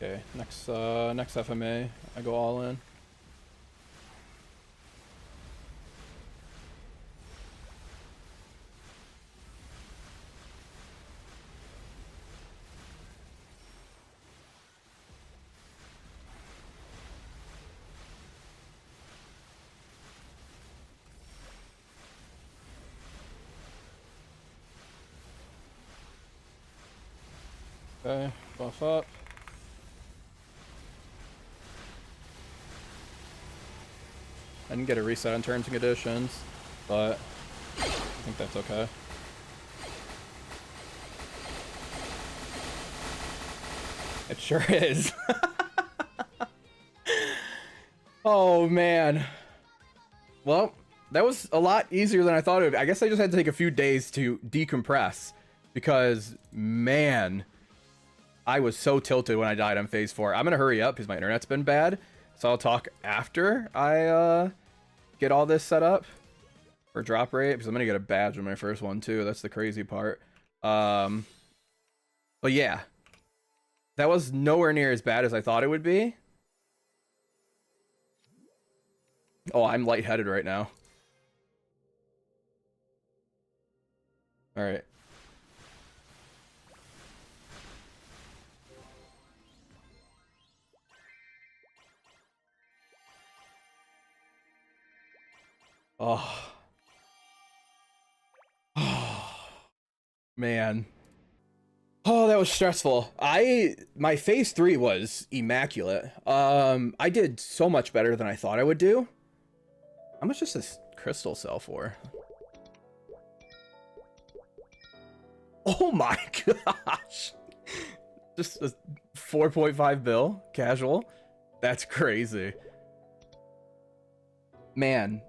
Okay, next FMA, I go all in. Okay. Buff up. I didn't get a reset on terms and conditions, but I think that's okay. It sure is. Oh, man. Well, that was a lot easier than I thought it would. I guess I just had to take a few days to decompress because, man, I was so tilted when I died on phase 4. I'm going to hurry up because my internet's been bad. So I'll talk after I get all this set up for drop rate because I'm going to get a badge on my first one too. That's the crazy part. But yeah, that was nowhere near as bad as I thought it would be. Oh, I'm lightheaded right now. All right. Oh. Oh. Man. Oh, that was stressful. My phase 3 was immaculate. I did so much better than I thought I would do. How much does this crystal sell for? Oh my gosh. Just a 4.5 bill, casual. That's crazy. Man.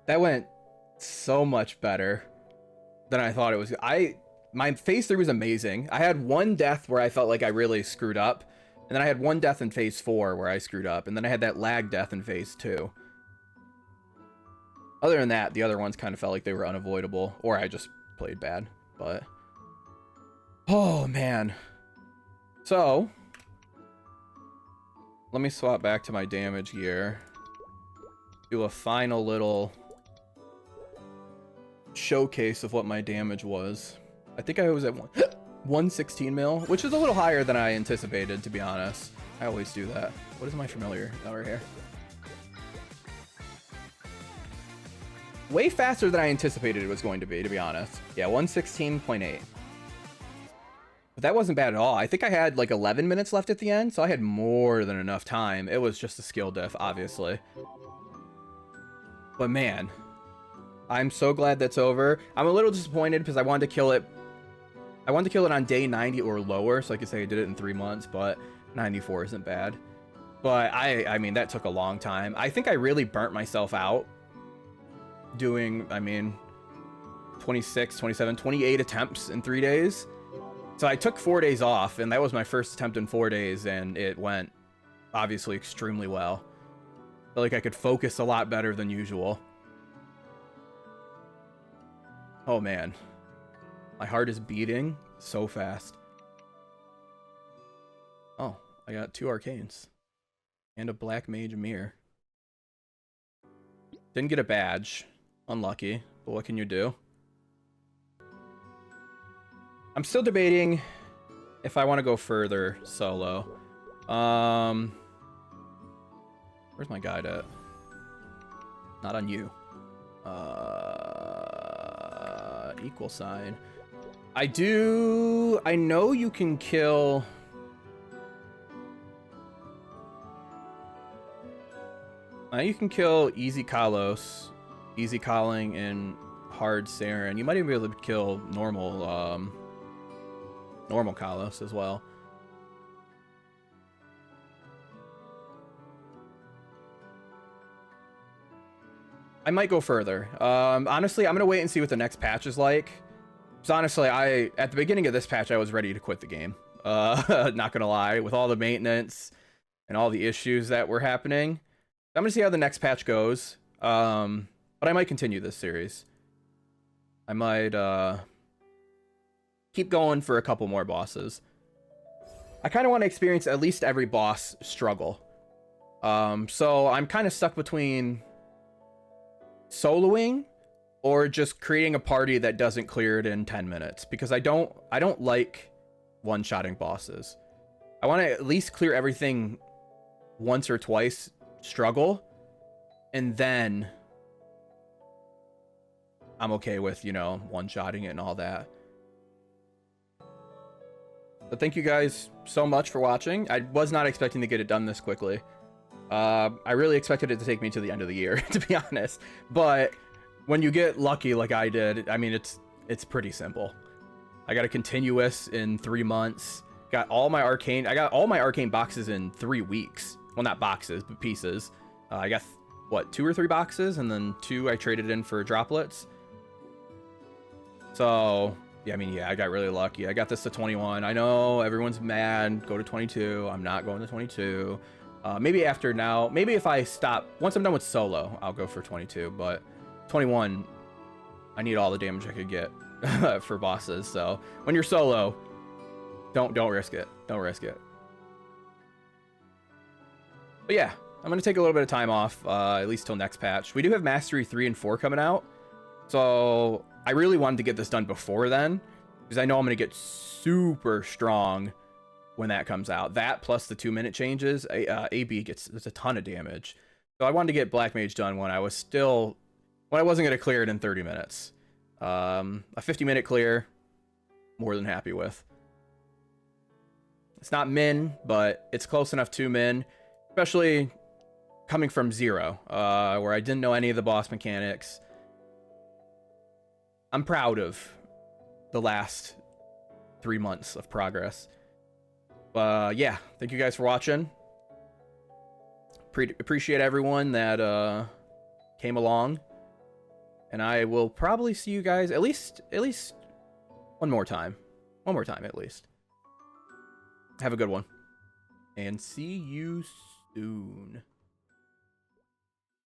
That went so much better than I thought it was. My phase 3 was amazing. I had one death where I felt like I really screwed up. And then I had one death in phase 4 where I screwed up. And then I had that lag death in phase 2. Other than that, the other ones kind of felt like they were unavoidable. Or I just played bad. But... oh, man. So... let me swap back to my damage gear. Do a final little... showcase of what my damage was. I think I was at 116 mil, which is a little higher than I anticipated, to be honest. I always do that. What is my familiar over here? Way faster than I anticipated it was going to be honest. Yeah, 116.8. But that wasn't bad at all. I think I had like 11 minutes left at the end, so I had more than enough time. It was just a skill diff, obviously. But man, I'm so glad that's over. I'm a little disappointed because I wanted to kill it. I wanted to kill it on day 90 or lower, so I could say I did it in 3 months, but 94 isn't bad. But I mean, that took a long time. I think I really burnt myself out doing, I mean, 26, 27, 28 attempts in 3 days. So I took 4 days off, and that was my first attempt in 4 days, and it went obviously extremely well. I feel like I could focus a lot better than usual. Oh man, my heart is beating so fast. Oh, I got 2 arcanes and a black mage mirror. Didn't get a badge. Unlucky, but what can you do? I'm still debating if I want to go further solo. Where's my guide at? Not on you. Equal sign. I know you can kill... you can kill Easy Kalos, Easy Calling, and Hard Saren. You might even be able to kill normal, normal Kalos as well. I might go further. Honestly, I'm gonna wait and see what the next patch is like. Because honestly, at the beginning of this patch, I was ready to quit the game. Not gonna lie, with all the maintenance and all the issues that were happening. I'm gonna see how the next patch goes. But I might continue this series. I might keep going for a couple more bosses. I kind of want to experience at least every boss struggle. So I'm kind of stuck between soloing or just creating a party that doesn't clear it in 10 minutes, because I don't like one-shotting bosses. I want to at least clear everything once or twice, struggle, and then I'm okay with, you know, one-shotting it and all that. But thank you guys so much for watching. I was not expecting to get it done this quickly. I really expected it to take me to the end of the year, to be honest. But when you get lucky like I did, I mean, it's pretty simple. I got a continuous in 3 months. I got all my arcane boxes in 3 weeks. Well, not boxes, but pieces. I got, what, 2 or 3 boxes, and then 2 I traded in for droplets. So, yeah, I mean, yeah, I got really lucky. I got this to 21. I know everyone's mad. Go to 22. I'm not going to 22. Maybe after now, maybe if I stop, once I'm done with solo, I'll go for 22. But 21, I need all the damage I could get for bosses. So when you're solo, don't risk it. Don't risk it. But yeah, I'm going to take a little bit of time off, at least till next patch. We do have Mastery 3 and 4 coming out. So I really wanted to get this done before then, because I know I'm going to get super strong when that comes out. That plus the 2-minute changes, AB gets a ton of damage. So I wanted to get Black Mage done when I wasn't going to clear it in 30 minutes. A 50-minute clear, more than happy with. It's not min, but it's close enough to min, especially coming from 0, where I didn't know any of the boss mechanics. I'm proud of the last 3 months of progress. Yeah, thank you guys for watching. Appreciate everyone that came along, and I will probably see you guys at least one more time at least. Have a good one, and see you soon.